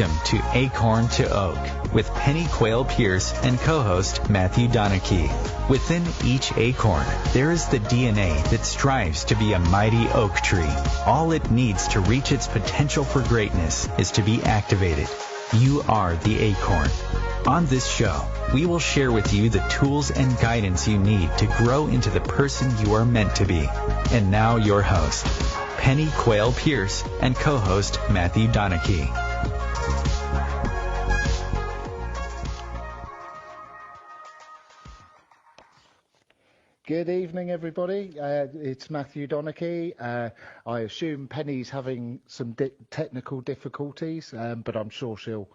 Welcome to Acorn to Oak with Penny Quayle Pierce and co-host Matthew Donachie. Within each acorn, there is the DNA that strives to be a mighty oak tree. All it needs to reach its potential for greatness is to be activated. You are the acorn. On this show, we will share with you the tools and guidance you need to grow into the person you are meant to be. And now your host, Penny Quayle Pierce and co-host Matthew Donachie. Good evening, everybody. It's Matthew Donachie. I assume Penny's having some technical difficulties, but I'm sure she'll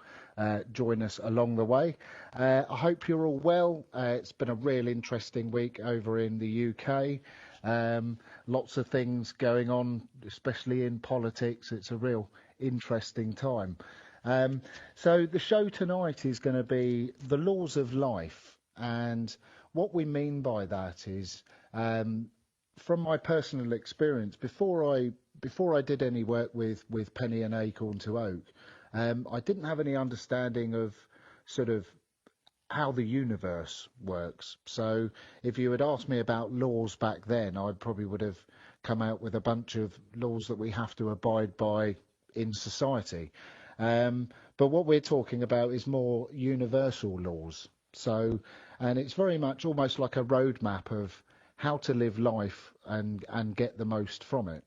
join us along the way. I hope you're all well. It's been a real interesting week over in the UK. Lots of things going on, especially in politics. It's a real interesting time. So the show tonight is going to be the laws of life, and what we mean by that is, from my personal experience, before I did any work with Penny and Acorn to Oak, I didn't have any understanding of sort of how the universe works. So if you had asked me about laws back then, I probably would have come out with a bunch of laws that we have to abide by in society. But what we're talking about is more universal laws. So, and it's very much almost like a roadmap of how to live life and get the most from it.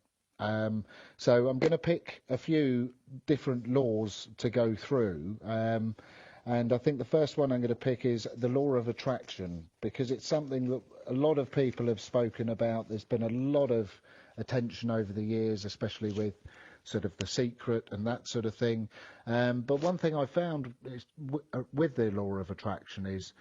So I'm going to pick a few different laws to go through. And I think the first one I'm going to pick is the law of attraction, because it's something that a lot of people have spoken about. There's been a lot of attention over the years, especially with sort of The Secret and that sort of thing. But one thing I found is with the law of attraction is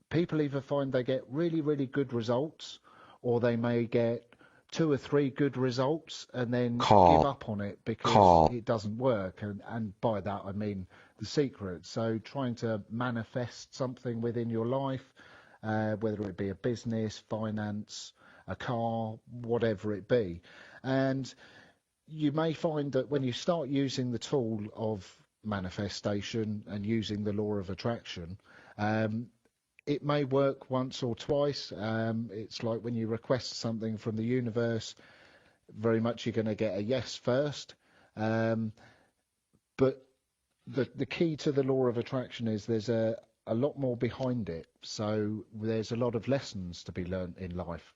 people either find they get really, really good results, or they may get 2 or 3 good results and then give up on it because it doesn't work. And by that I mean The Secret. So trying to manifest something within your life, whether it be a business, finance, a car, whatever it be. And you may find that when you start using the tool of manifestation and using the law of attraction, it may work once or twice. It's like when you request something from the universe, very much you're going to get a yes first. But the key to the law of attraction is there's a lot more behind it. So there's a lot of lessons to be learned in life.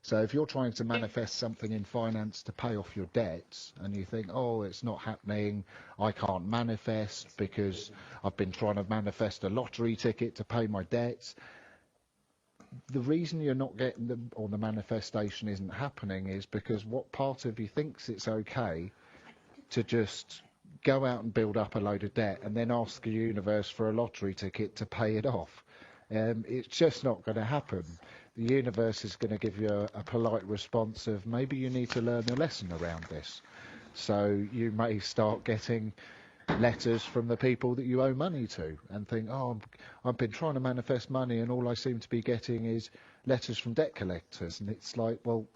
So if you're trying to manifest something in finance to pay off your debts and you think, oh, it's not happening, I can't manifest because I've been trying to manifest a lottery ticket to pay my debts. The reason you're not getting them, or the manifestation isn't happening, is because what part of you thinks it's okay to just go out and build up a load of debt and then ask the universe for a lottery ticket to pay it off. It's just not going to happen. The universe is going to give you a polite response of maybe you need to learn a lesson around this. So you may start getting letters from the people that you owe money to and think, oh, I've been trying to manifest money and all I seem to be getting is letters from debt collectors. And it's like, well,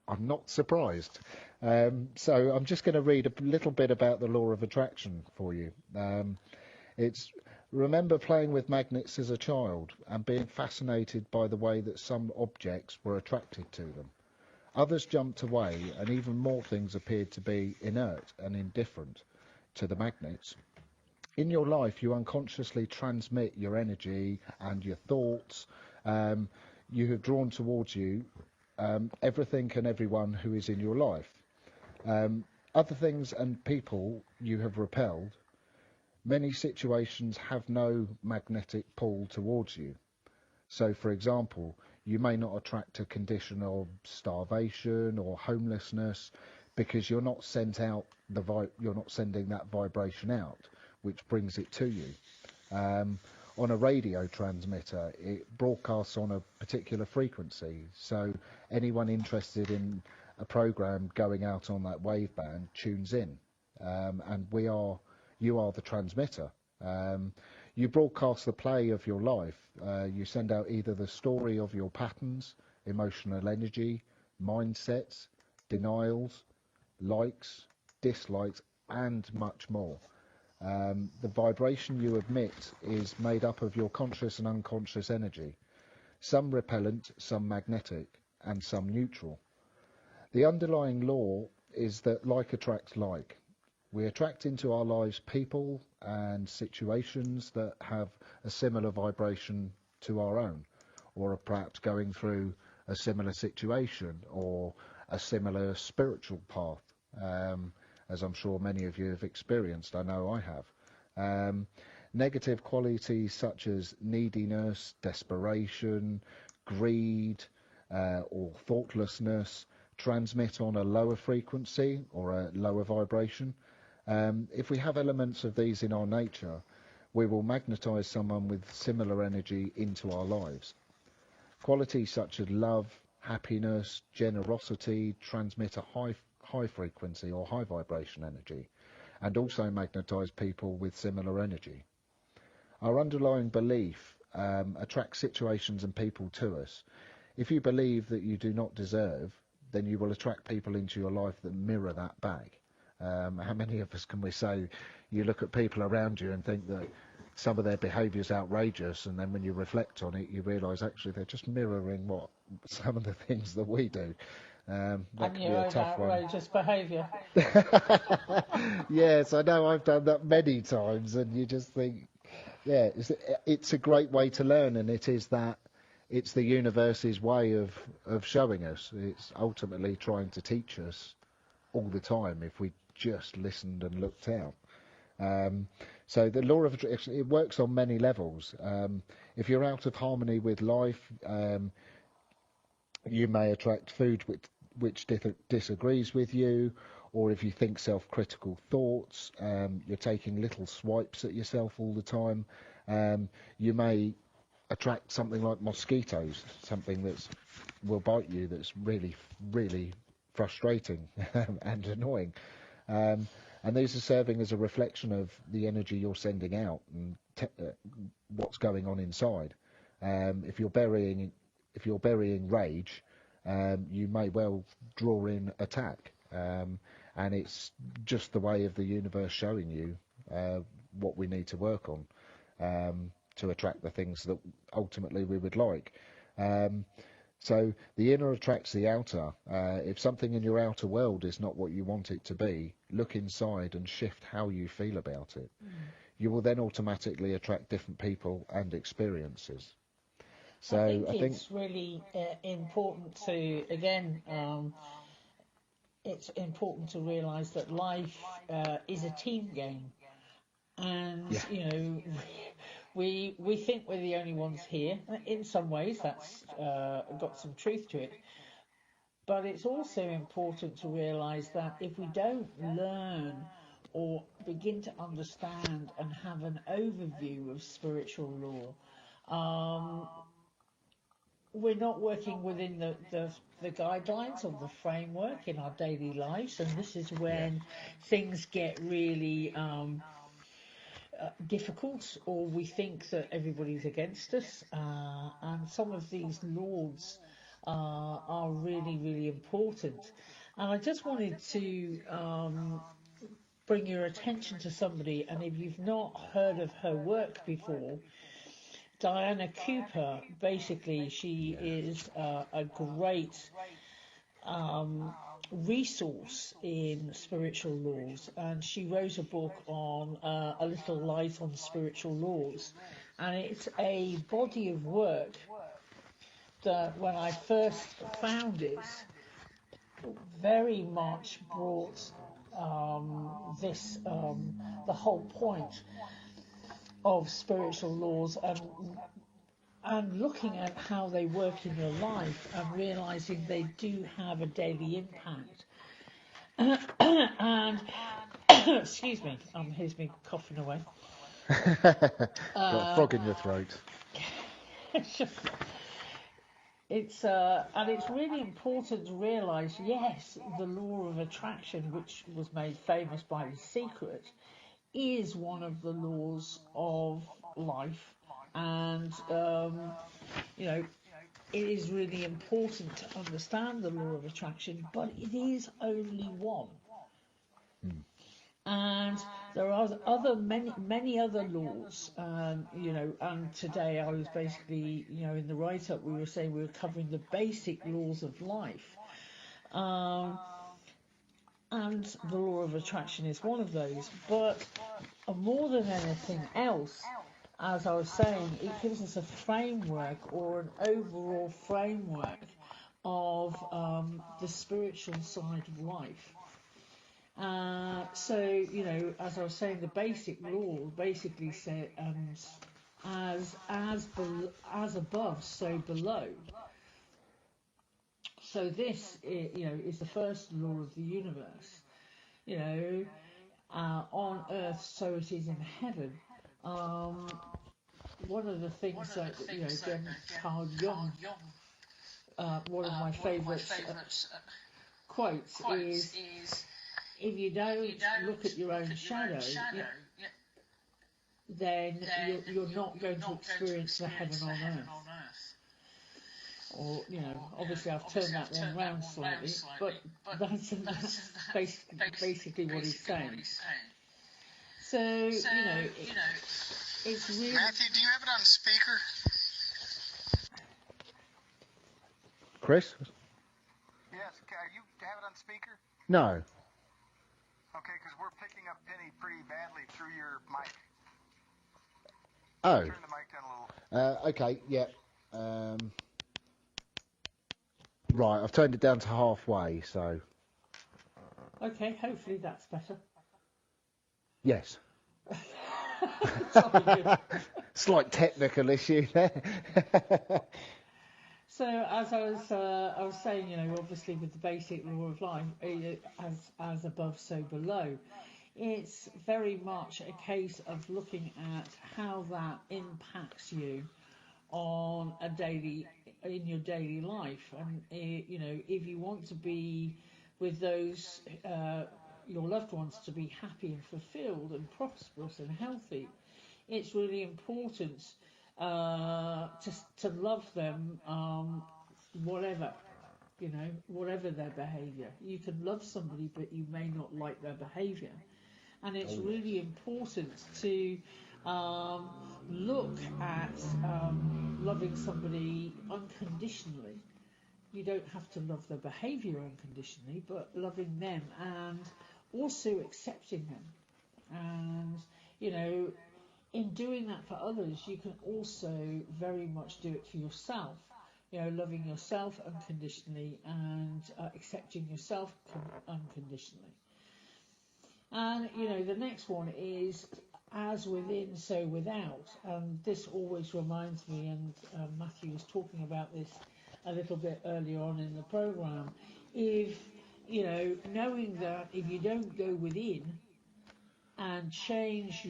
I'm not surprised. So I'm just going to read a little bit about the law of attraction for you. Remember playing with magnets as a child and being fascinated by the way that some objects were attracted to them. Others jumped away, and even more things appeared to be inert and indifferent to the magnets. In your life, you unconsciously transmit your energy and your thoughts. You have drawn towards you everything and everyone who is in your life. Other things and people you have repelled. Many situations have no magnetic pull towards you. So, for example, you may not attract a condition of starvation or homelessness because you're not you're not sending that vibration out, which brings it to you. On a radio transmitter, it broadcasts on a particular frequency. So anyone interested in a program going out on that waveband tunes in, and you are the transmitter. You broadcast the play of your life. You send out either the story of your patterns, emotional energy, mindsets, denials, likes, dislikes, and much more. The vibration you emit is made up of your conscious and unconscious energy, some repellent, some magnetic, and some neutral. The underlying law is that like attracts like. We attract into our lives people and situations that have a similar vibration to our own, or are perhaps going through a similar situation or a similar spiritual path, as I'm sure many of you have experienced. I know I have. Negative qualities such as neediness, desperation, greed, or thoughtlessness transmit on a lower frequency or a lower vibration. If we have elements of these in our nature, we will magnetize someone with similar energy into our lives. Qualities such as love, happiness, generosity transmit a high frequency or high vibration energy, and also magnetize people with similar energy. Our underlying belief attracts situations and people to us. If you believe that you do not deserve, then you will attract people into your life that mirror that back. How many of us can we say you look at people around you and think that some of their behaviour is outrageous, and then when you reflect on it, you realise actually they're just mirroring what some of the things that we do. That And can your be a own tough one. outrageous behaviour. Yes, I know I've done that many times, and you just think, yeah, it's a great way to learn, and it's the universe's way of showing us. It's ultimately trying to teach us all the time if we just listened and looked out. So the law of attraction, it works on many levels. If you're out of harmony with life, you may attract food which disagrees with you, or if you think self-critical thoughts, you're taking little swipes at yourself all the time, you may attract something like mosquitoes, something that will bite you that's really, really frustrating and annoying. And these are serving as a reflection of the energy you're sending out and what's going on inside. If you're burying rage, you may well draw in attack, and it's just the way of the universe showing you what we need to work on to attract the things that ultimately we would like. So the inner attracts the outer. If something in your outer world is not what you want it to be, look inside and shift how you feel about it. You will then automatically attract different people and experiences. So I think it's really important to, again, it's important to realise that life is a team game. And, yeah, you know, we think we're the only ones here. In some ways, that's got some truth to it. But it's also important to realise that if we don't learn or begin to understand and have an overview of spiritual law, we're not working within the guidelines of the framework in our daily lives, and this is when things get really difficult, or we think that everybody's against us, and some of these laws are really, really important. And I just wanted to bring your attention to somebody, and if you've not heard of her work before, Diana Cooper, basically she is a great resource in spiritual laws, and she wrote a book on A Little Light on Spiritual Laws, and it's a body of work that when I first found it very much brought the whole point of spiritual laws and looking at how they work in your life and realizing they do have a daily impact. And excuse me, here's me coughing away. got a frog in your throat. And it's really important to realize, yes, the law of attraction, which was made famous by The Secret, is one of the laws of life, and you know, it is really important to understand the law of attraction, but it is only one. And there are many other laws, and today I was basically, in the write-up we were saying we were covering the basic laws of life. And the law of attraction is one of those. But more than anything else, as I was saying, it gives us a framework or an overall framework of the spiritual side of life. So, as I was saying, the basic law basically says, as above, so below. So this, is the first law of the universe. On earth, so it is in heaven. One of the things that, again, Carl Jung, one of my favourite quotes is, if you don't look at your own shadow, then you're not going to experience the heaven on earth. Or, obviously I've turned that one round slightly, but that's basically what he's saying. So, it's really... Matthew, do you have it on speaker? Chris? Yes, you have it on speaker? No. Okay, because we're picking up Penny pretty badly through your mic. Oh. Turn the mic down a little. Okay, yeah. Right, I've turned it down to halfway, so... Okay, hopefully that's better. Yes. Sorry. Slight technical issue there. So as I was saying, obviously with the basic law of life, as above, so below, it's very much a case of looking at how that impacts you on in your daily life, and if you want to be with those your loved ones to be happy and fulfilled and prosperous and healthy, it's really important to love them, whatever their behaviour. You can love somebody, but you may not like their behaviour, and it's really important to look at loving somebody unconditionally. You don't have to love their behaviour unconditionally, but loving them and also accepting them. And, in doing that for others, you can also very much do it for yourself. Loving yourself unconditionally and accepting yourself unconditionally. And, the next one is as within, so without. And this always reminds me, and Matthew was talking about this a little bit earlier on in the program, if, knowing that if you don't go within and change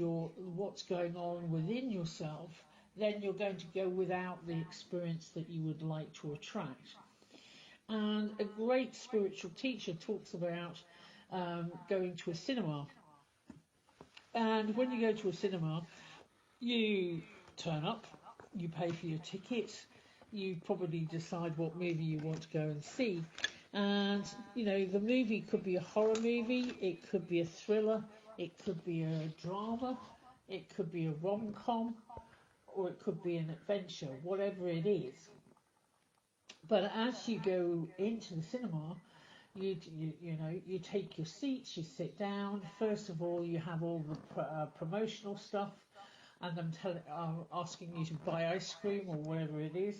what's going on within yourself, then you're going to go without the experience that you would like to attract. And a great spiritual teacher talks about going to a cinema. And when you go to a cinema, you turn up, you pay for your ticket, you probably decide what movie you want to go and see. And, the movie could be a horror movie, it could be a thriller, it could be a drama, it could be a rom-com, or it could be an adventure, whatever it is. But as you go into the cinema, you take your seats, you sit down. First of all, you have all the promotional stuff, and them asking you to buy ice cream or whatever it is.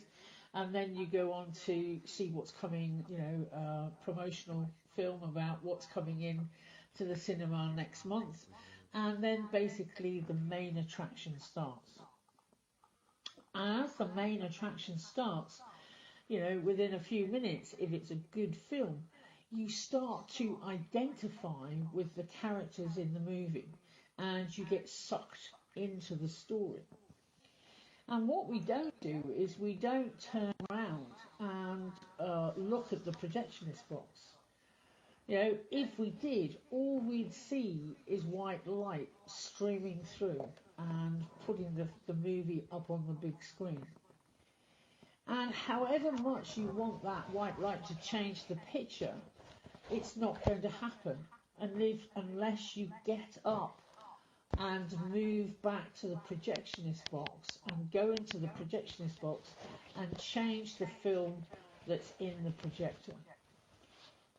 And then you go on to see what's coming, promotional film about what's coming in to the cinema next month. And then basically the main attraction starts. And as the main attraction starts, within a few minutes, if it's a good film, you start to identify with the characters in the movie and you get sucked into the story. And what we don't do is we don't turn around and look at the projectionist box. If we did, all we'd see is white light streaming through and putting the movie up on the big screen. And however much you want that white light to change the picture, it's not going to happen. and live unless you get up and move back to the projectionist box and go into the projectionist box and change the film that's in the projector.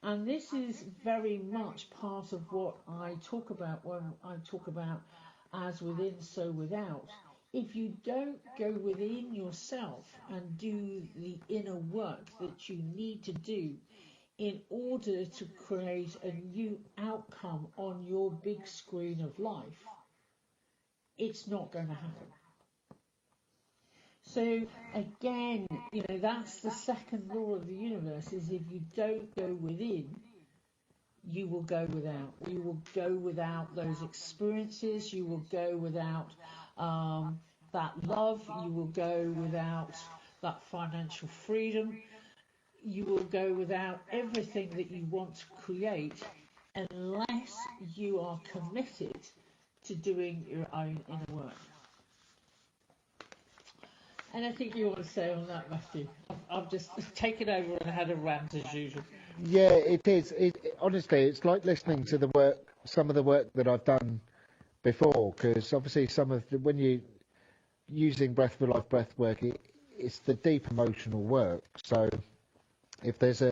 And this is very much part of what I talk about when I talk about as within, so without. If you don't go within yourself and do the inner work that you need to do in order to create a new outcome on your big screen of life, it's not going to happen. So again, that's the second law of the universe, is if you don't go within, you will go without. You will go without those experiences. You will go without that love. You will go without that financial freedom. You will go without everything that you want to create unless you are committed to doing your own inner work. Anything you want to say on that, Matthew? I've just taken over and had a rant as usual. Yeah, it is. Honestly, it's like listening to some of the work that I've done before, because obviously when you using breath for life breath work, it's the deep emotional work. So if there's a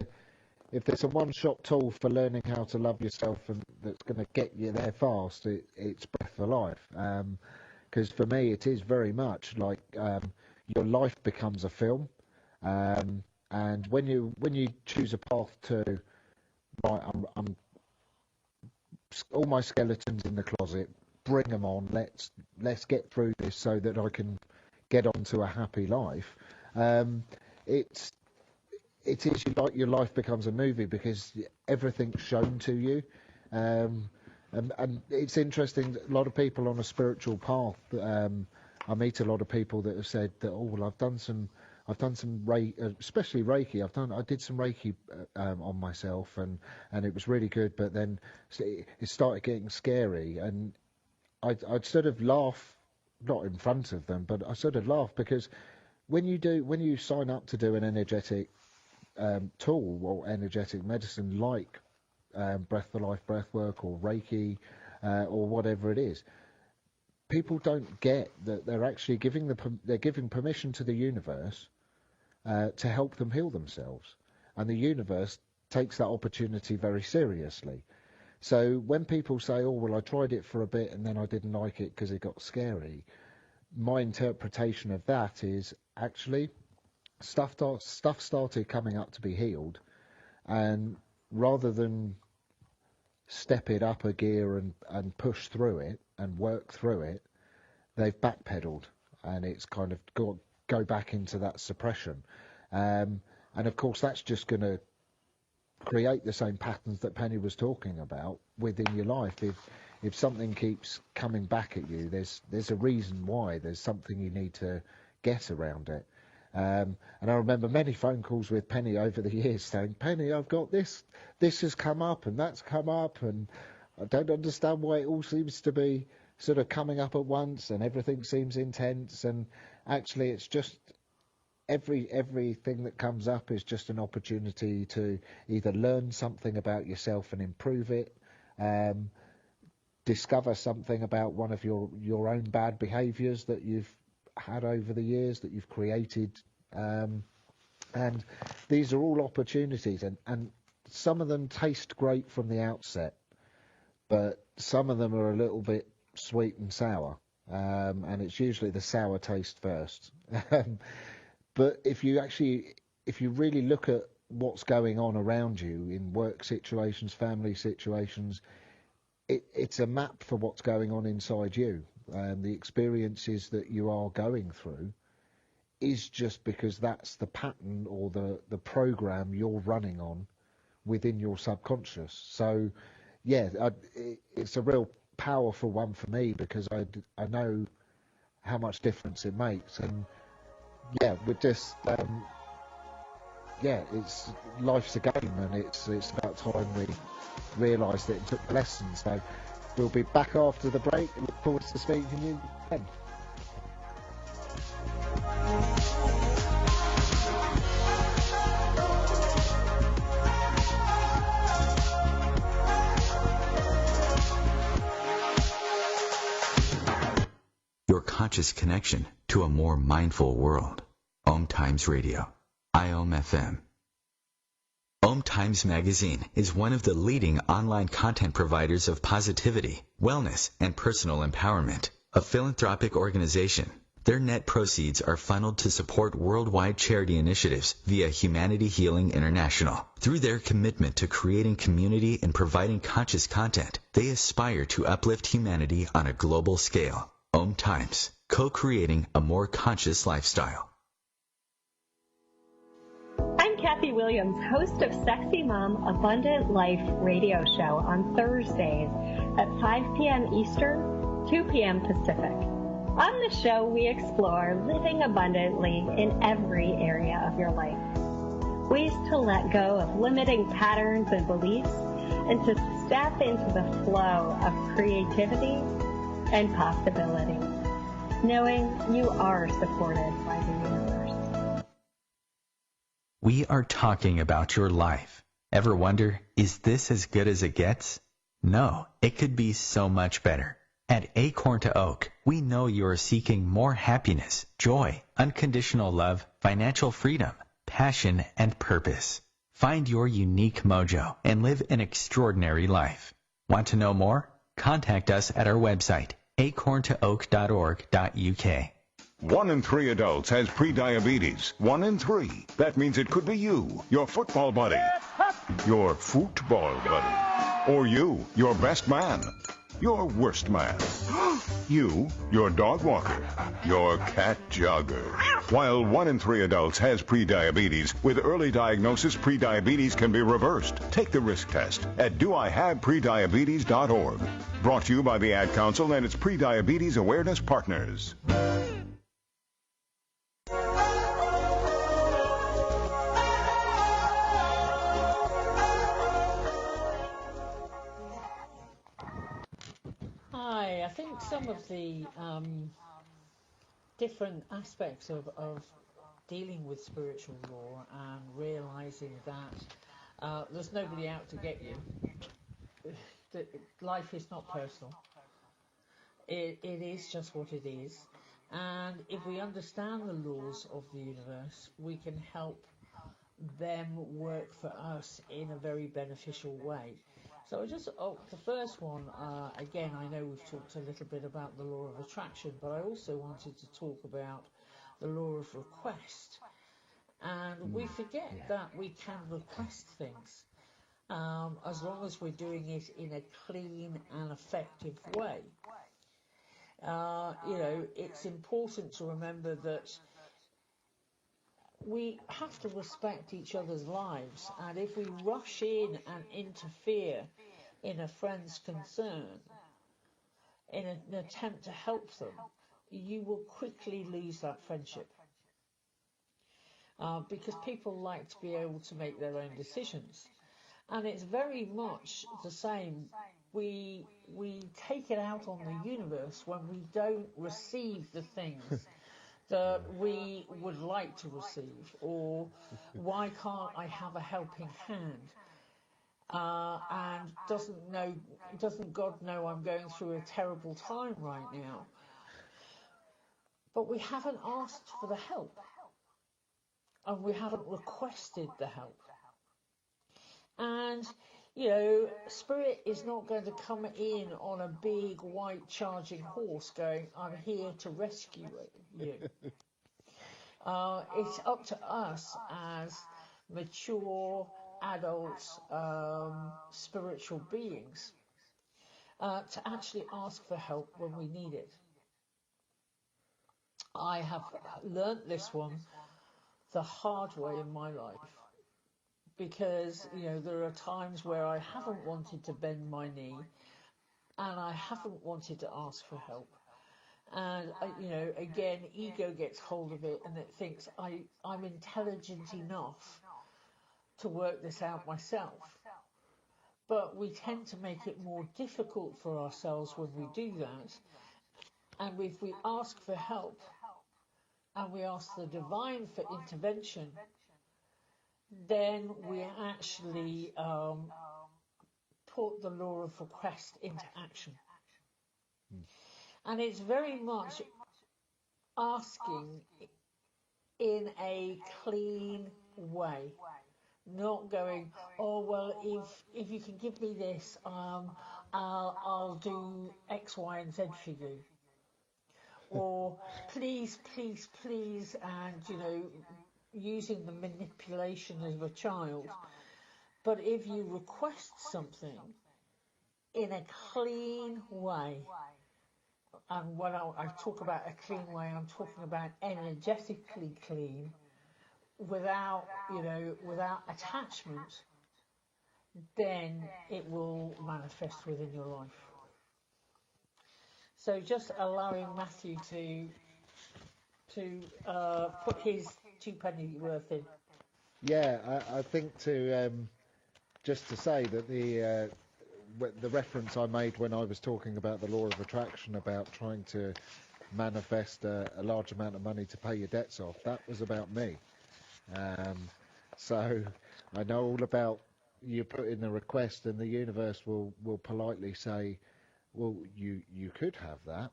one-shot tool for learning how to love yourself and that's going to get you there fast, it's breath for life. Because for me, it is very much like your life becomes a film. And when you choose a path to, right, I'm all my skeletons in the closet, bring them on. Let's get through this so that I can get onto a happy life. It is like your life becomes a movie because everything's shown to you. And it's interesting. A lot of people on a spiritual path. I meet a lot of people that have said that, oh well, I've done some Reiki, especially Reiki. I did some Reiki on myself, and it was really good. But then it started getting scary, and I'd sort of laugh, not in front of them, but I sort of laugh because when you sign up to do an energetic tool or energetic medicine like breath for life breath work or Reiki or whatever it is, people don't get that they're actually giving permission to the universe to help them heal themselves, and the universe takes that opportunity very seriously. So when people say, oh well, I tried it for a bit and then I didn't like it because it got scary, my interpretation of that is actually stuff started coming up to be healed, and rather than step it up a gear and push through it and work through it, they've backpedaled, and it's kind of go back into that suppression. And of course that's just going to create the same patterns that Penny was talking about within your life. If something keeps coming back at you, there's a reason why. There's something you need to get around it. And I remember many phone calls with Penny over the years saying, Penny, I've got this has come up and that's come up, and I don't understand why it all seems to be sort of coming up at once and everything seems intense. And actually it's just everything that comes up is just an opportunity to either learn something about yourself and improve it, discover something about one of your own bad behaviours that you've had over the years, that you've created, and these are all opportunities, and some of them taste great from the outset, but some of them are a little bit sweet and sour, and it's usually the sour taste first. But if you really look at what's going on around you in work situations, family situations, it's a map for what's going on inside you. And the experiences that you are going through is just because that's the pattern or the program you're running on within your subconscious. So, yeah, it's a real powerful one for me because I know how much difference it makes. And yeah, we're just it's life's a game, and it's about time we realised it and took the lesson. So we'll be back after the break and look forward to speaking to you then. conscious connection to a more mindful world. Om Times Radio, IOM FM. Om Times Magazine is one of the leading online content providers of positivity, wellness, and personal empowerment. A philanthropic organization, their net proceeds are funneled to support worldwide charity initiatives via Humanity Healing International. Through their commitment to creating community and providing conscious content, they aspire to uplift humanity on a global scale. Om Times, co-creating a more conscious lifestyle. I'm Kathy Williams, host of Sexy Mom Abundant Life radio show on Thursdays at 5 p.m. Eastern, 2 p.m. Pacific. On the show, we explore living abundantly in every area of your life. Ways to let go of limiting patterns and beliefs and to step into the flow of creativity and possibility, knowing you are supported by the universe. We are talking about your life. Ever wonder, is this as good as it gets? No, it could be so much better. At Acorn to Oak, we know you are seeking more happiness, joy, unconditional love, financial freedom, passion, and purpose. Find your unique mojo and live an extraordinary life. Want to know more? Contact us at our website, acorntooak.org.uk. 1 in 3 adults has prediabetes. 1 in 3. That means it could be you, your football buddy, your football buddy, or you, your best man, your worst man, you, your dog walker, your cat jogger. While 1 in 3 adults has prediabetes, with early diagnosis, prediabetes can be reversed. Take the risk test at doihaveprediabetes.org. Brought to you by the Ad Council and its Prediabetes Awareness Partners. Hi, I think some of the different aspects of dealing with spiritual law and realizing that there's nobody out to get you. That life is not personal. It is just what it is. And if we understand the laws of the universe, we can help them work for us in a very beneficial way. So the first one, again, I know we've talked a little bit about the law of attraction, but I also wanted to talk about the law of request. And we forget that we can request things, as long as we're doing it in a clean and effective way. It's important to remember that we have to respect each other's lives, and if we rush in and interfere in a friend's concern in an attempt to help them, you will quickly lose that friendship, because people like to be able to make their own decisions. And it's very much the same. We take it out on the universe when we don't receive the things that we would like to receive, or why can't I have a helping hand? And doesn't God know I'm going through a terrible time right now? But we haven't asked for the help, and we haven't requested the help. And Spirit is not going to come in on a big white charging horse going, I'm here to rescue you. It's up to us as mature, adult, spiritual beings to actually ask for help when we need it. I have learnt this one the hard way in my life, because there are times where I haven't wanted to bend my knee and I haven't wanted to ask for help, and again, ego gets hold of it and it thinks I'm intelligent enough to work this out myself. But we tend to make it more difficult for ourselves when we do that, and if we ask for help and we ask the divine for intervention, then we actually put the law of request into action. And it's very much asking in a clean way, not going, oh well, if you can give me this, I'll do X, Y, and Z for you, or please, please, please, and using the manipulation of a child. But if you request something in a clean way, and when I talk about a clean way, I'm talking about energetically clean, without without attachment, then it will manifest within your life. So just allowing Matthew to put his 2 penny worth in. Yeah, I think just to say that the reference I made when I was talking about the law of attraction, about trying to manifest a large amount of money to pay your debts off, that was about me. So I know all about, you put in a request and the universe will politely say, well, you could have that.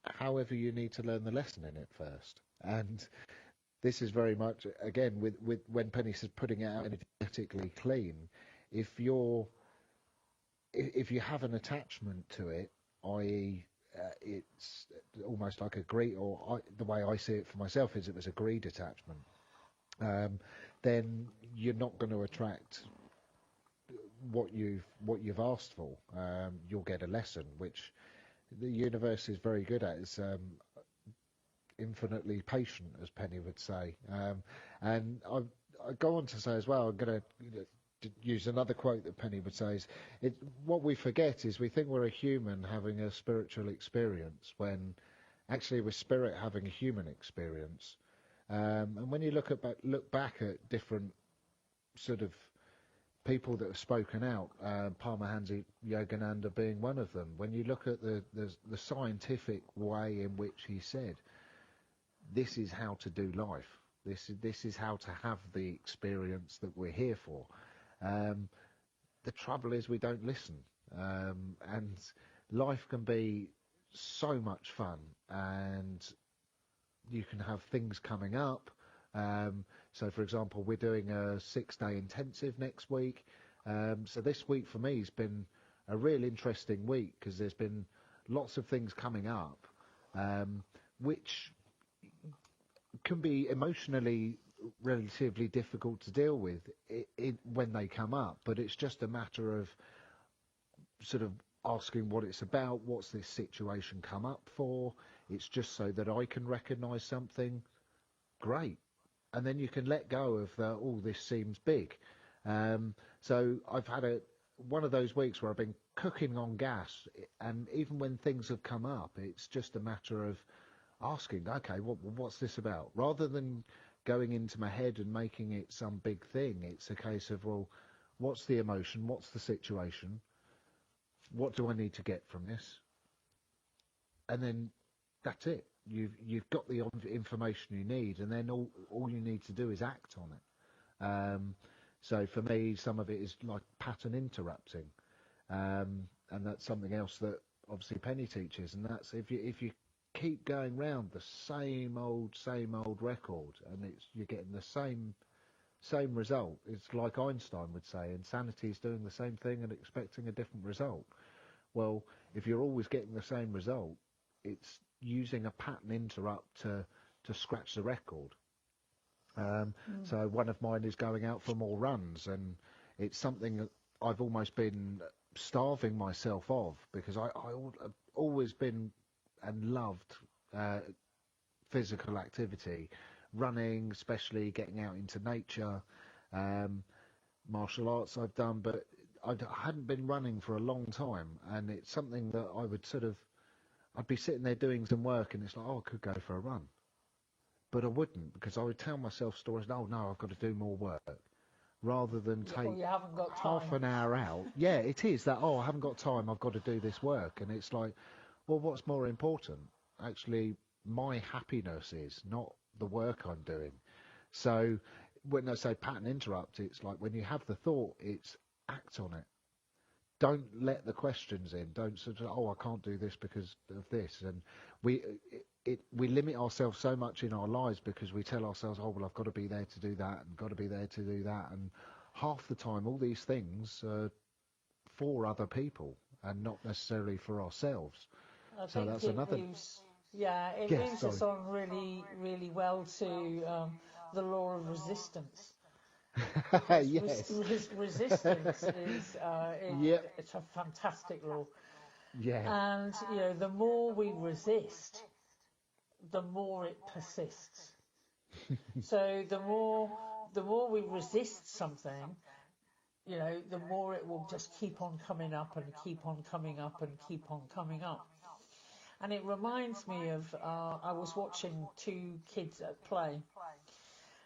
However, you need to learn the lesson in it first. And this is very much, again, with when Penny says putting it out energetically clean, if you have an attachment to it, i.e., it's almost like a greed, the way I see it for myself is it was a greed attachment, then you're not going to attract what you've asked for. You'll get a lesson, which the universe is very good at. It's infinitely patient, as Penny would say. And I go on to say as well, I'm going to use another quote that Penny would say, is what we forget is we think we're a human having a spiritual experience, when actually we're spirit having a human experience. And when you look back at different sort of people that have spoken out, Paramahansa Yogananda being one of them, when you look at the scientific way in which he said, this is how to do life. This is how to have the experience that we're here for. The trouble is we don't listen, and life can be so much fun, and you can have things coming up. So, for example, we're doing a 6-day intensive next week. So this week for me has been a real interesting week, because there's been lots of things coming up, which can be emotionally relatively difficult to deal with when they come up. But it's just a matter of sort of asking what it's about. What's this situation come up for? It's just so that I can recognise something. Great. And then you can let go of this seems big. So I've had one of those weeks where I've been cooking on gas, and even when things have come up, it's just a matter of asking, okay, what's this about? Rather than going into my head and making it some big thing, it's a case of, well, what's the emotion? What's the situation? What do I need to get from this? And then that's it. You've got the information you need, and then all you need to do is act on it. So for me, some of it is like pattern interrupting, and that's something else that obviously Penny teaches, and that's if you keep going round the same old record, and you're getting the same result. It's like Einstein would say, insanity is doing the same thing and expecting a different result. Well, if you're always getting the same result, it's using a pattern interrupt to scratch the record. So one of mine is going out for more runs, and it's something that I've almost been starving myself of, because I've always been and loved physical activity, running, especially getting out into nature, martial arts I've done, but I hadn't been running for a long time, and it's something that I would I'd be sitting there doing some work, and it's like, I could go for a run. But I wouldn't, because I would tell myself stories, no, I've got to do more work, rather than take you haven't got half time. an hour out. Yeah, it is that, I haven't got time, I've got to do this work. And it's like, well, what's more important? Actually, my happiness is, not the work I'm doing. So when I say pattern interrupt, it's like when you have the thought, it's act on it. Don't let the questions in. Don't sort of, I can't do this because of this. And we limit ourselves so much in our lives because we tell ourselves, oh, well, I've got to be there to do that and got to be there to do that. And half the time, all these things are for other people and not necessarily for ourselves. So that's another. It moves us on really, really well to the law of resistance. Yes. Resistance is it's a fantastic law. Yeah. And the more we resist, the more it persists. So the more we resist something, the more it will just keep on coming up and keep on coming up and keep on coming up. And it reminds me of I was watching two kids at play,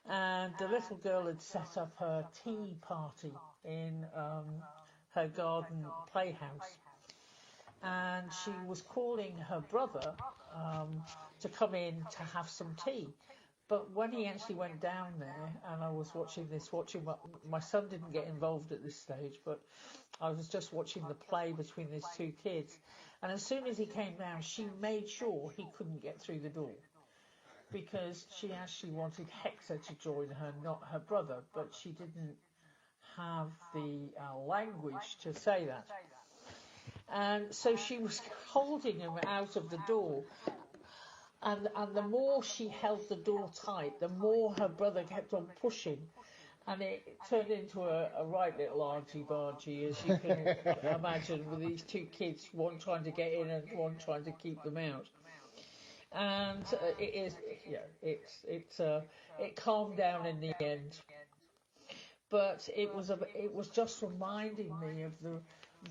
and the little girl had set up her tea party in her garden playhouse, and she was calling her brother to come in to have some tea. But when he actually went down there, and I was watching my son didn't get involved at this stage, but I was just watching the play between these two kids. And as soon as he came down, she made sure he couldn't get through the door, because she actually wanted Hector to join her, not her brother, but she didn't have the language to say that. And so she was holding him out of the door. And the more she held the door tight, the more her brother kept on pushing. And it turned into a right little argy-bargy, as you can imagine, with these two kids, one trying to get in and one trying to keep them out. And it calmed down in the end. But it was just reminding me of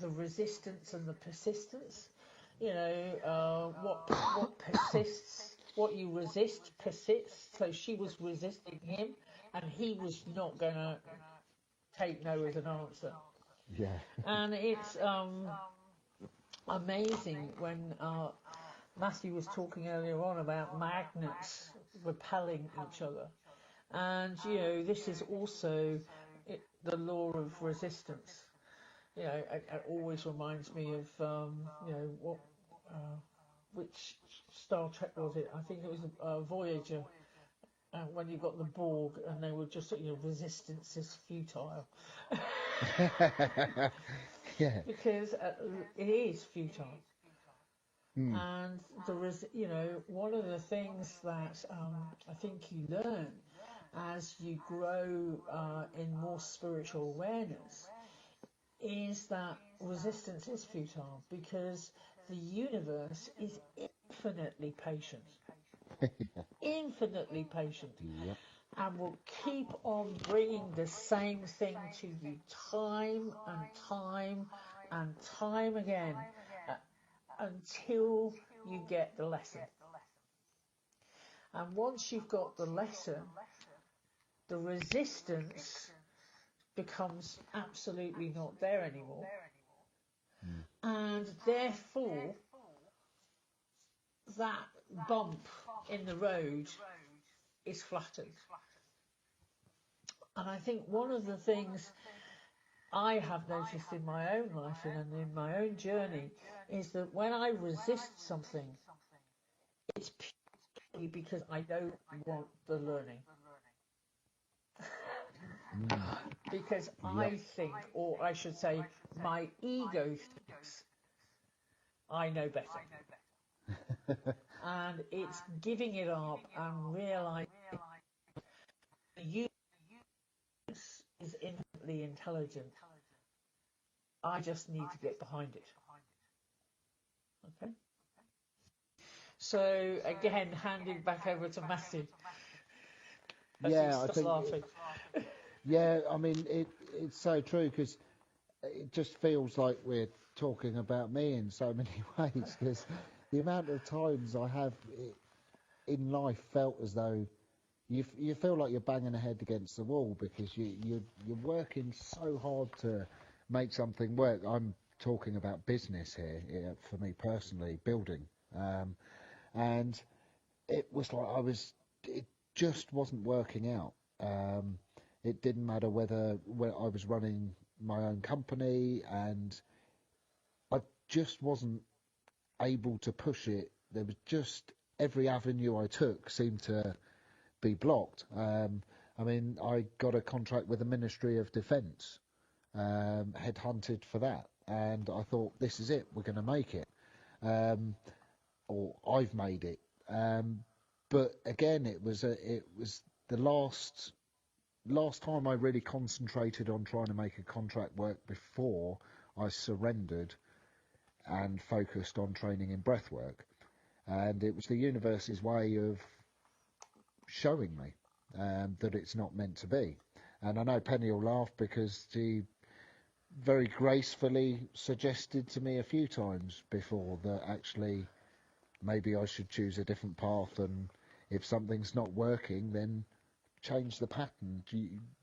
the resistance and the persistence. What persists, what you resist persists. So she was resisting him, and he was not going to take no as an answer. Yeah. And it's amazing when Matthew was talking earlier on about magnets repelling each other. And, this is also the law of resistance. It always reminds me of, which Star Trek was it? I think it was Voyager, when you got the Borg and they were just, resistance is futile. Yeah. Because it is futile. And there is, one of the things that I think you learn as you grow in more spiritual awareness is that resistance is futile, because the universe is infinitely patient. Infinitely patient. Yep. And will keep on bringing the same thing to you time and time and time again until you get the lesson. And once you've got the lesson, the resistance becomes absolutely not there anymore. And therefore, that bump in the road is flattened. And I think one of the things I have noticed in my own life and in my own journey is that when I resist something, it's purely because I don't want the learning. Because I think, or I should say, my ego thinks I know better. And it's giving it up and realising the universe is infinitely intelligent. I just need to get behind it. Okay? So, again, handing back over to Matthew. Yeah, I think. Laughing. Yeah, I mean, it's so true, because it just feels like we're talking about me in so many ways, because the amount of times I have in life felt as though you feel like you're banging a head against the wall, because you're working so hard to make something work. I'm talking about business here, for me personally, building, and it was like it just wasn't working out. It didn't matter whether I was running my own company, and I just wasn't able to push it. There was just every avenue I took seemed to be blocked. I mean, I got a contract with the Ministry of Defence, headhunted for that, and I thought, this is it, we're going to make it, or I've made it. But again, it was the last time I really concentrated on trying to make a contract work before I surrendered and focused on training in breathwork. And it was the university's way of showing me that it's not meant to be. And I know Penny will laugh because she very gracefully suggested to me a few times before that actually maybe I should choose a different path, and if something's not working, then change the pattern.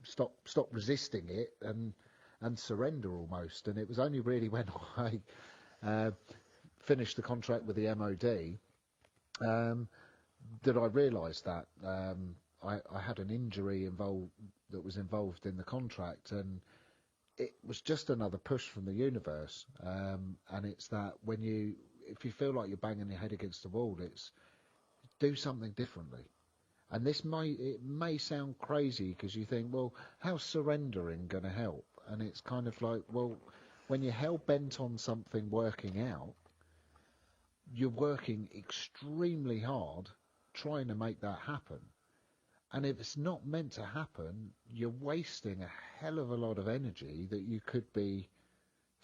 Stop resisting it and surrender almost. And it was only really when I finished the contract with the MOD that I realised that I had an injury that was involved in the contract, and it was just another push from the universe. And it's that if you feel like you're banging your head against the wall, it's do something differently. And it may sound crazy because you think, well, how's surrendering going to help? And it's kind of like, well, when you're hell bent on something working out, you're working extremely hard trying to make that happen. And if it's not meant to happen, you're wasting a hell of a lot of energy that you could be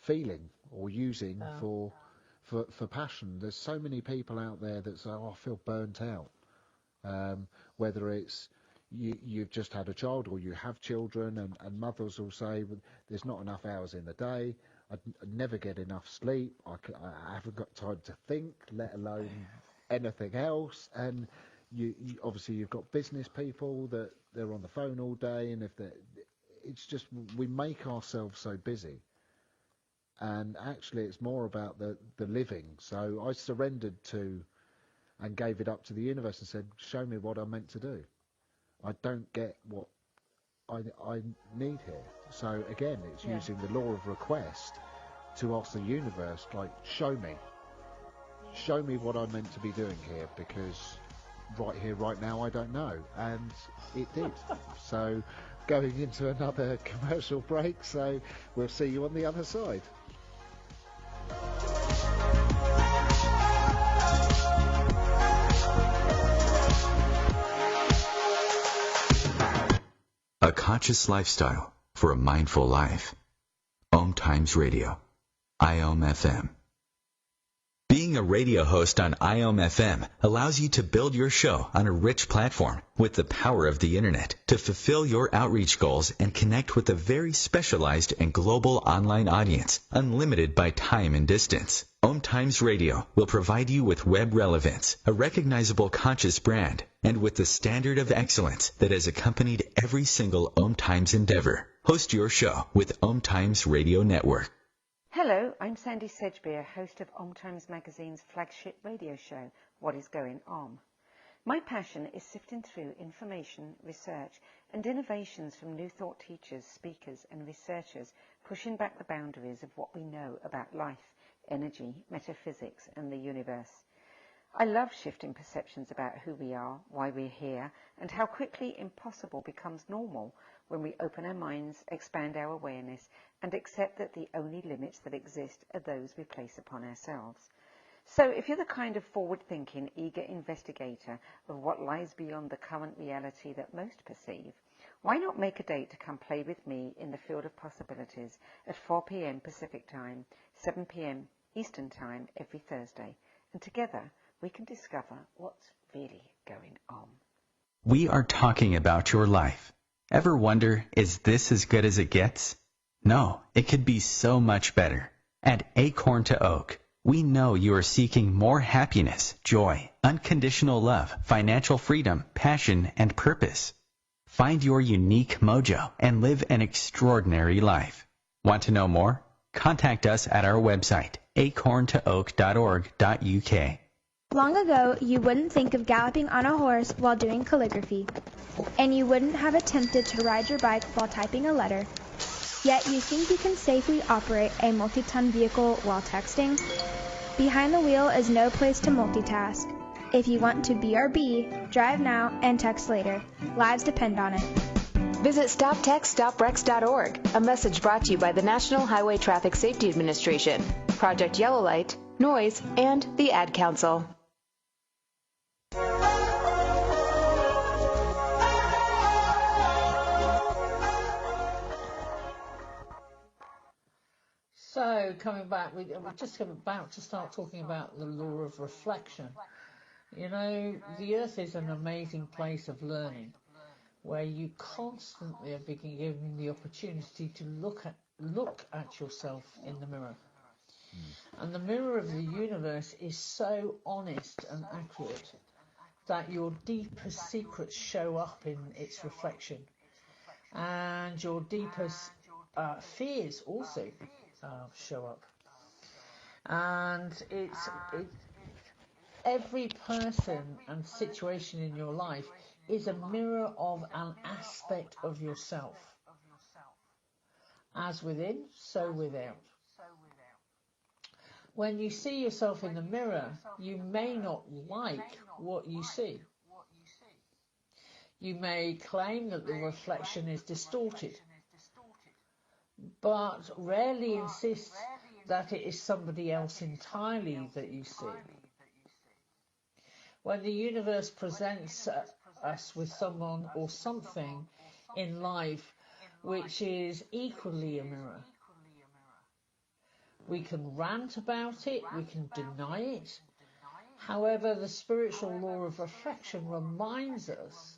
feeling or using for passion. There's so many people out there that say, oh, I feel burnt out. Whether it's you've just had a child or you have children, and mothers will say, well, there's not enough hours in the day, I never get enough sleep, I haven't got time to think, let alone anything else. And obviously you've got business people that they're on the phone all day, and it's just, we make ourselves so busy. And actually it's more about the living. So I surrendered to and gave it up to the universe and said, show me what I'm meant to do. I don't get what I need here. So again, it's using the law of request to ask the universe, like, show me what I'm meant to be doing here, because right here, right now, I don't know. And it did. So going into another commercial break, so we'll see you on the other side. A conscious lifestyle for a mindful life. Om Times Radio. IOM FM. Being a radio host on IOM FM allows you to build your show on a rich platform with the power of the internet to fulfill your outreach goals and connect with a very specialized and global online audience, unlimited by time and distance. Om Times Radio will provide you with web relevance, a recognizable conscious brand, and with the standard of excellence that has accompanied every single Om Times endeavor. Host your show with Om Times Radio Network. Hello, I'm Sandy Sedgbeer, host of Om Times Magazine's flagship radio show, What is Going On. My passion is sifting through information, research and innovations from new thought teachers, speakers and researchers, pushing back the boundaries of what we know about life, energy, metaphysics and the universe. I love shifting perceptions about who we are, why we're here, and how quickly impossible becomes normal when we open our minds, expand our awareness, and accept that the only limits that exist are those we place upon ourselves. So if you're the kind of forward-thinking, eager investigator of what lies beyond the current reality that most perceive, why not make a date to come play with me in the field of possibilities at 4 p.m. Pacific Time, 7 p.m. Eastern Time every Thursday, and together we can discover what's really going on. We are talking about your life. Ever wonder, is this as good as it gets? No, it could be so much better. At Acorn to Oak, we know you are seeking more happiness, joy, unconditional love, financial freedom, passion, and purpose. Find your unique mojo and live an extraordinary life. Want to know more? Contact us at our website, acorntooak.org.uk. Long ago, you wouldn't think of galloping on a horse while doing calligraphy, and you wouldn't have attempted to ride your bike while typing a letter, yet you think you can safely operate a multi-ton vehicle while texting? Behind the wheel is no place to multitask. If you want to BRB, drive now and text later. Lives depend on it. Visit StopTextStopWrecks.org, a message brought to you by the National Highway Traffic Safety Administration, Project Yellow Light, Noise, and the Ad Council. So, coming back, we're just about to start talking about the law of reflection. You know, the earth is an amazing place of learning, where you constantly are being given the opportunity to look at yourself in the mirror. And the mirror of the universe is so honest and accurate that your deepest secrets show up in its reflection, and your deepest fears also show up. And every person and situation in your life is a mirror of an aspect of yourself. As within, so without. When you see yourself in the mirror, you may not like what you see. You may claim that the reflection is distorted, but rarely insist that it is somebody else entirely that you see. When the universe presents us with someone or something in life which is equally a mirror, we can rant about it, we can deny it. However, the spiritual law of reflection reminds us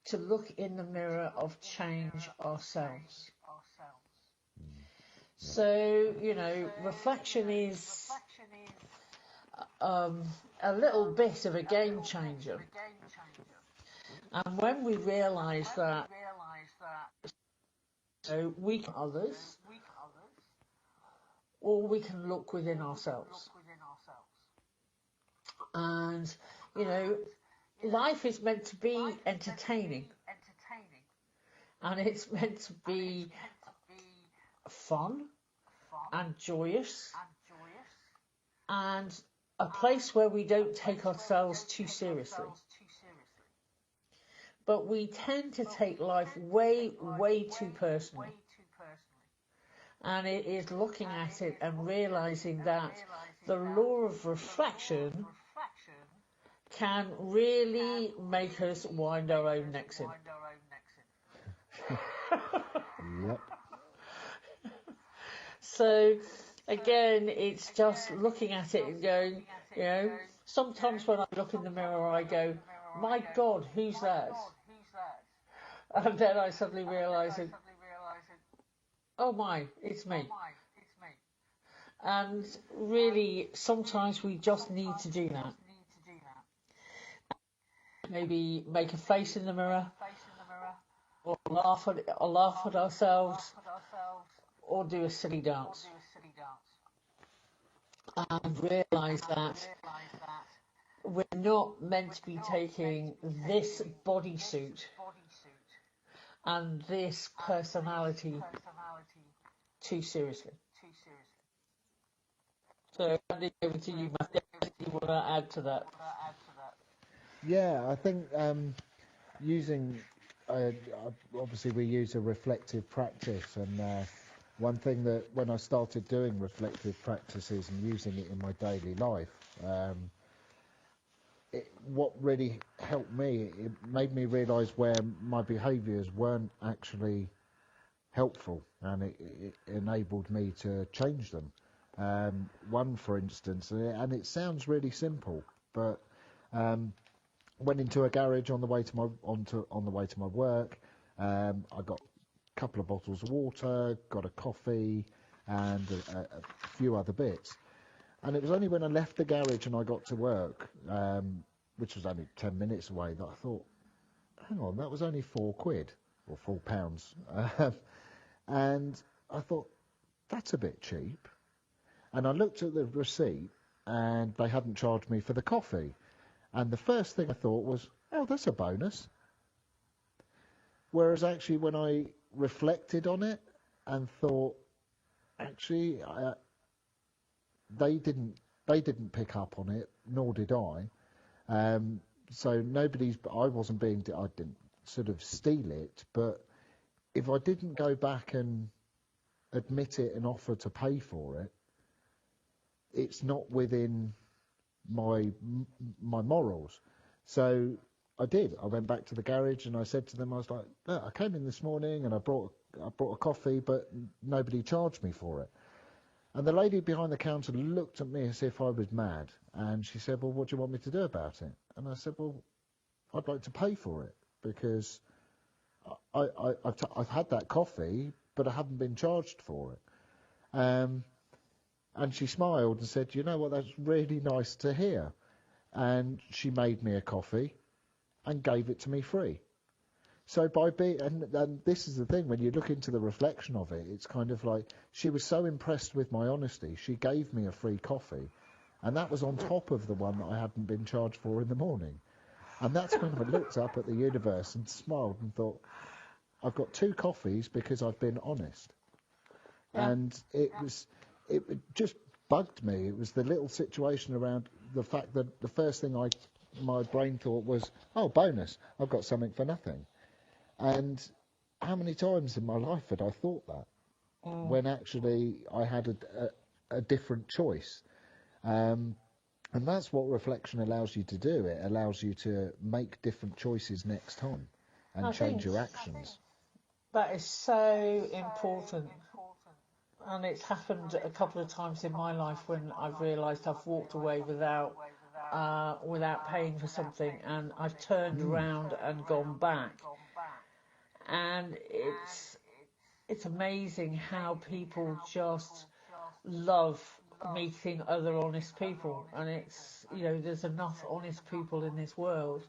to look in the mirror of change ourselves. So, you know, reflection is a little bit of a game changer. And when we realise that we can others, or we can look within ourselves. And, you know, life is meant to be entertaining. And it's meant to be fun and joyous and a place where we don't take ourselves too seriously. But we tend to take life way, way too personally. And it is looking at it and realising that the law of reflection can really make us wind our own necks in. Yep. So, again, it's just looking at it and going, you know, sometimes when I look in the mirror I go, my God, who's that? And then I suddenly realise, oh my, it's me. And really, sometimes we just need to do that. Maybe make a face in the mirror, or laugh at ourselves, or do a silly dance. And realise that we're not meant to be taking this bodysuit and this personality too seriously. So, handing over to you, Matthew, you want to add to that? Yeah, I think using, obviously we use a reflective practice, and one thing that when I started doing reflective practices and using it in my daily life, what really helped me, it made me realise where my behaviours weren't actually helpful, and it enabled me to change them. One, for instance, and it sounds really simple, but went into a garage on the way to my work. I got a couple of bottles of water, got a coffee, and a few other bits. And it was only when I left the garage and I got to work, which was only 10 minutes away, that I thought, hang on, that was only £4 or £4. And I thought, that's a bit cheap. And I looked at the receipt and they hadn't charged me for the coffee. And the first thing I thought was, oh, that's a bonus. Whereas actually when I reflected on it and thought, actually, they didn't pick up on it. nor did I. So I wasn't I didn't sort of steal it, but if I didn't go back and admit it and offer to pay for it, it's not within my morals. So I did. I went back to the garage and I said to them, I was like, look, I came in this morning and I brought a coffee, but nobody charged me for it. And the lady behind the counter looked at me as if I was mad. And she said, well, what do you want me to do about it? And I said, well, I'd like to pay for it because I've had that coffee, but I haven't been charged for it. And she smiled and said, you know what, that's really nice to hear. And she made me a coffee and gave it to me free. So and this is the thing, when you look into the reflection of it, it's kind of like she was so impressed with my honesty, she gave me a free coffee, and that was on top of the one that I hadn't been charged for in the morning. And that's when I looked up at the universe and smiled and thought, I've got 2 coffees because I've been honest. Yeah. And it just bugged me. It was the little situation around the fact that the first thing my brain thought was, oh, bonus, I've got something for nothing. And how many times in my life had I thought that when actually I had a different choice? And that's what reflection allows you to do. It allows you to make different choices next time and change your actions. That is so important. And it's happened a couple of times in my life when I've realised I've walked away without paying for something, and I've turned around and gone back. And it's amazing how people just love meeting other honest people, and it's, you know, there's enough honest people in this world.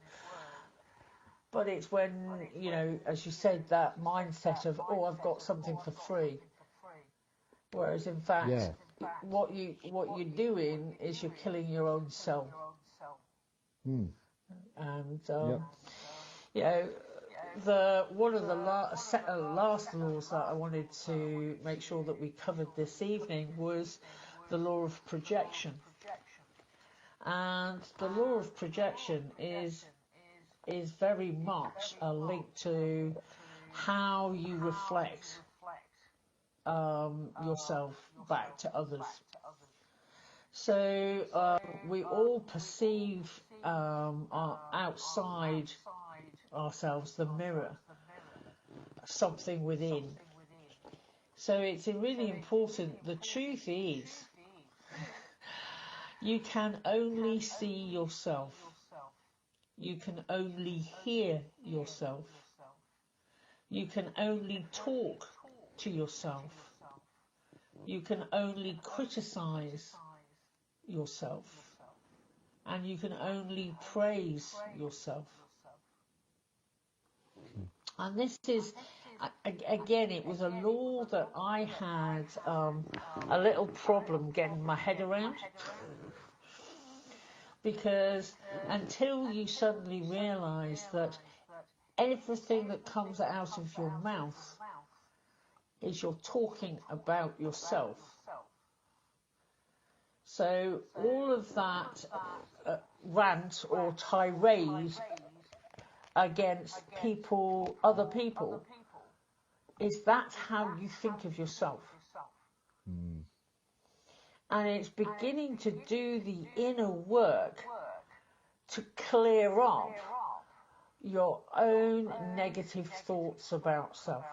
But it's when, you know, as you said, that mindset of, oh, I've got something for free. Whereas in fact, what you're doing is you're killing your own self. And you know, one of the last laws that I wanted to make sure that we covered this evening was the law of projection. And the law of projection is very much a link to how you reflect yourself back to others. So we all perceive outside ourselves, the mirror, something within. So it's really important. The truth is, you can only see yourself. You can only hear yourself. You can only talk to yourself. You can only criticize yourself. And you can only praise yourself. And this is, again, it was a law that I had a little problem getting my head around. Because until you suddenly realise that everything that comes out of your mouth is you're talking about yourself. So all of that rant or tirade against people, other people, is that's how you think of yourself. And it's beginning to do the inner work to clear up your own negative thoughts about self.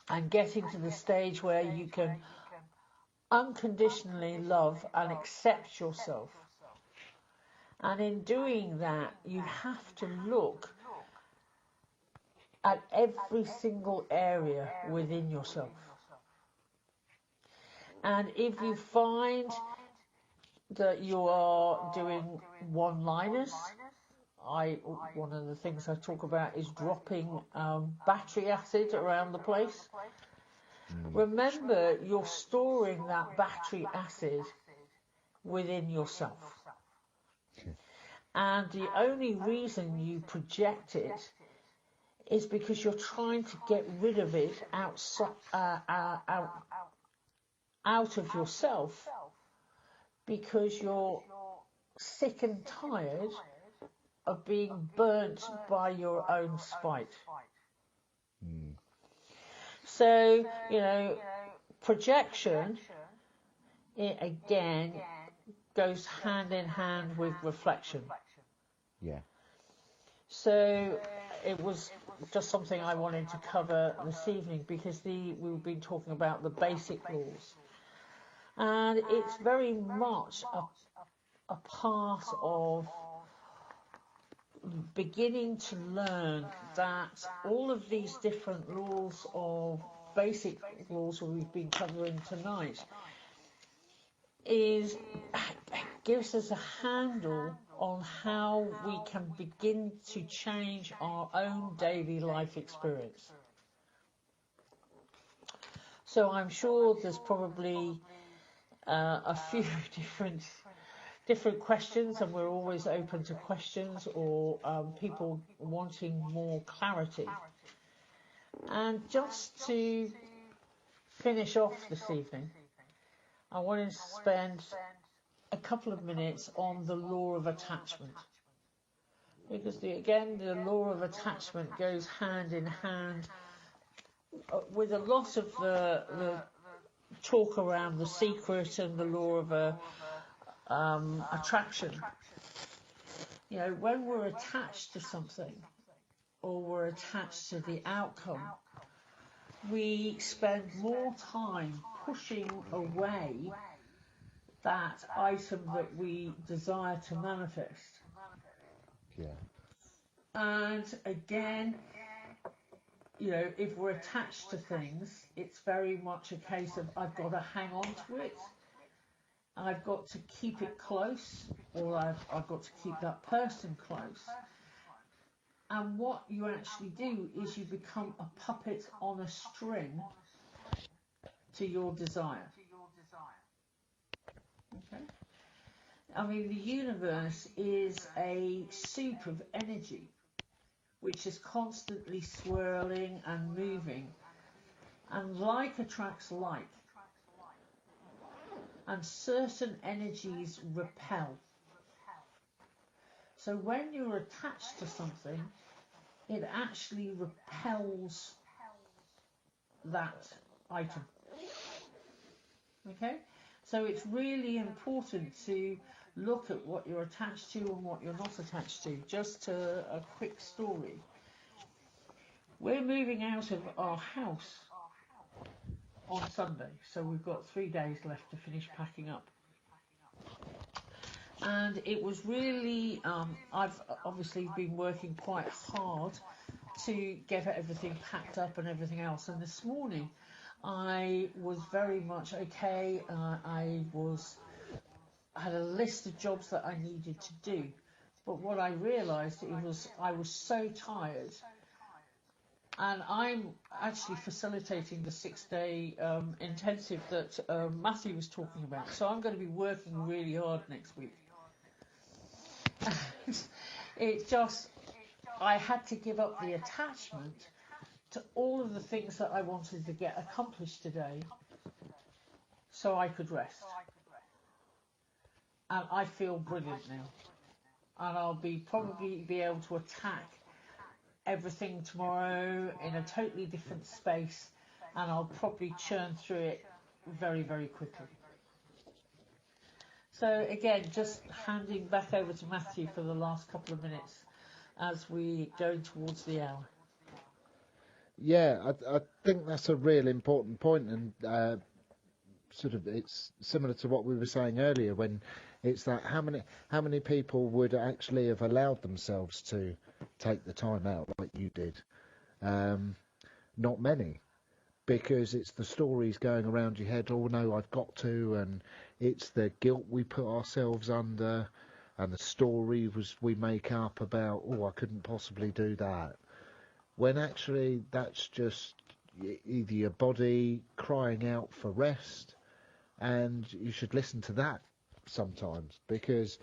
And getting to the stage where you can unconditionally love and accept yourself. And in doing that, you have to look at every single area within yourself. And if you find that you are doing one-liners, one of the things I talk about is dropping battery acid around the place. Remember, you're storing that battery acid within yourself. And the only reason you project it is because you're trying to get rid of it out of yourself because you're sick and tired of being burnt by your own spite. So, projection, it again goes hand in hand with reflection. Yeah. So it was just something I wanted to cover this evening, because we've been talking about the basic rules. And it's very much a part of beginning to learn that all of these different rules, of basic rules that we've been covering tonight, gives us a handle on how we can begin to change our own daily life experience. So I'm sure there's probably a few different questions, and we're always open to questions or people wanting more clarity. And just to finish off this evening, I wanted to spend a couple of minutes on the law of attachment, because again the law of attachment goes hand in hand with a lot of the talk around The Secret and the law of attraction. When we're attached to something, or we're attached to the outcome, we spend more time pushing away that item that we desire to manifest. Yeah. And again, if we're attached to things, it's very much a case of I've got to hang on to it. I've got to keep it close, or I've got to keep that person close. And what you actually do is you become a puppet on a string to your desire. Okay? I mean, the universe is a soup of energy, which is constantly swirling and moving. And like attracts like. And certain energies repel. So when you're attached to something, it actually repels that item. Okay? So it's really important to look at what you're attached to and what you're not attached to. Just a quick story. We're moving out of our house on Sunday, so we've got 3 days left to finish packing up. And it was really, I've obviously been working quite hard to get everything packed up and everything else. And this morning, I was very much okay. I had a list of jobs that I needed to do. But what I realised I was so tired. And I'm actually facilitating the 6-day intensive that Matthew was talking about. So I'm going to be working really hard next week. I had to give up the attachment to all of the things that I wanted to get accomplished today so I could rest. And I feel brilliant now. And I'll probably be able to attack everything tomorrow in a totally different space, and I'll probably churn through it very, very quickly. So again, just handing back over to Matthew for the last couple of minutes as we go towards the hour. Yeah, I think that's a real important point, and it's similar to what we were saying earlier, when it's that how many people would actually have allowed themselves to take the time out like you did? Not many, because it's the stories going around your head. Oh no, I've got to, and it's the guilt we put ourselves under, and the story we make up about, oh, I couldn't possibly do that, when actually that's just either your body crying out for rest, and you should listen to that sometimes, because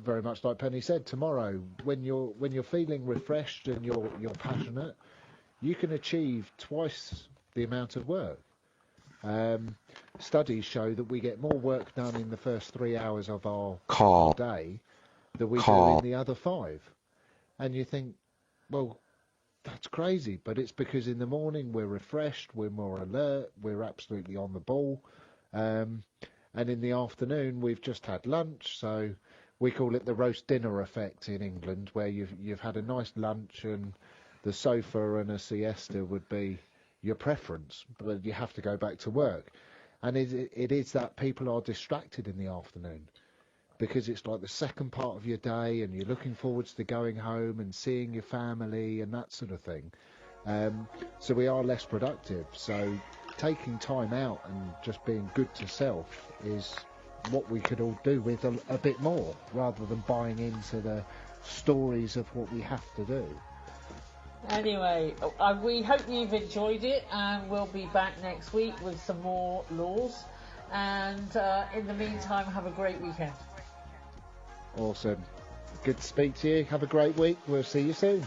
very much like Penny said, tomorrow when you're feeling refreshed and you're passionate, you can achieve twice the amount of work. Studies show that we get more work done in the first 3 hours of our day than we do in the other 5. And you think, well, that's crazy, but it's because in the morning we're refreshed, we're more alert, we're absolutely on the ball. And in the afternoon we've just had lunch, so we call it the roast dinner effect in England, where you've had a nice lunch and the sofa and a siesta would be your preference, but you have to go back to work. And it is that people are distracted in the afternoon because it's like the second part of your day and you're looking forwards to going home and seeing your family and that sort of thing. So we are less productive. So taking time out and just being good to self is what we could all do with a bit more, rather than buying into the stories of what we have to do. Anyway, we hope you've enjoyed it, and we'll be back next week with some more laws. And in the meantime, have a great weekend. Awesome. Good to speak to you. Have a great week. We'll see you soon.